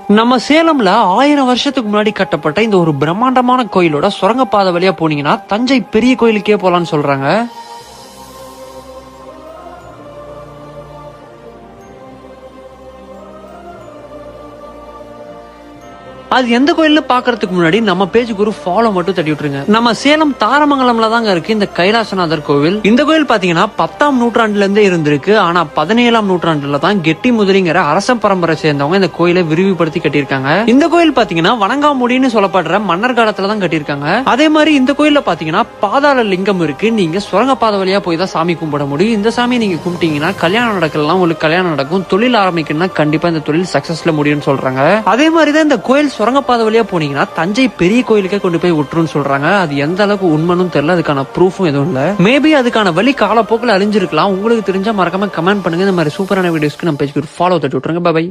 நம்ம சேலம்ல 1000 வருஷத்துக்கு முன்னாடி கட்டப்பட்ட இந்த ஒரு பிரம்மாண்டமான கோயிலோட சுரங்கப்பாதை வழியா போனீங்கன்னா தஞ்சை பெரிய கோயிலுக்கே போலான்னு சொல்றாங்க. அது எந்த கோயில்னு பாக்குறதுக்கு முன்னாடி நம்ம பேஜுக்கு ஒரு ஃபாலோ மட்டும் தட்டி விட்டுருங்க. நம்ம சேலம் தாரமங்கலம்ல தாங்க இருக்கு இந்த கைலாசநாதர் கோவில். இந்த கோயில் பாத்தீங்கன்னா 10ஆம் நூற்றாண்டுல இருந்தே இருந்திருக்கு. ஆனா 17ஆம் நூற்றாண்டுல தான் கெட்டி முதலிங்கிற அரச பரம்பரை சேர்ந்தவங்க இந்த கோயிலை விரிவுபடுத்தி கட்டியிருக்காங்க. இந்த கோயில் பாத்தீங்கன்னா வணங்காமுடின்னு சொல்லப்படுற மன்னர் காலத்துல தான் கட்டியிருக்காங்க. அதே மாதிரி இந்த கோயில்ல பாத்தீங்கன்னா பாதாள லிங்கம் இருக்கு. நீங்க சுரங்கப்பாதை வழியா போய் தான் சாமி கும்பிட முடியும். இந்த சாமி நீங்க கும்பிட்டீங்கன்னா கல்யாணம் நடக்கலாம், உங்களுக்கு கல்யாணம் நடக்கும். தொழில் ஆரம்பிக்கணும்னா கண்டிப்பா இந்த தொழில் சக்சஸ்ல முடியும்னு சொல்றாங்க. அதே மாதிரிதான் இந்த கோயில் சுரங்கப்பாதை வழியா போனீங்கன்னா தஞ்சை பெரிய கோயிலுக்கே கொண்டு போய் விட்டுருன்னு சொல்றாங்க. அது எந்த அளவுக்கு உண்மைன்னு தெரியல, அதுக்கான ப்ரூஃபும் எதுவும் இல்ல. மேபி அதுக்கான வழி காலப்போக்கில் அழிஞ்சிருக்கலாம். உங்களுக்கு தெரிஞ்சா மறக்காம கமெண்ட் பண்ணுங்க. இந்த மாதிரி சூப்பரான வீடியோஸ்க்கு நம்ம பேஜ்க்கு ஒரு ஃபாலோ தட்டி விட்டுருங்க. பை.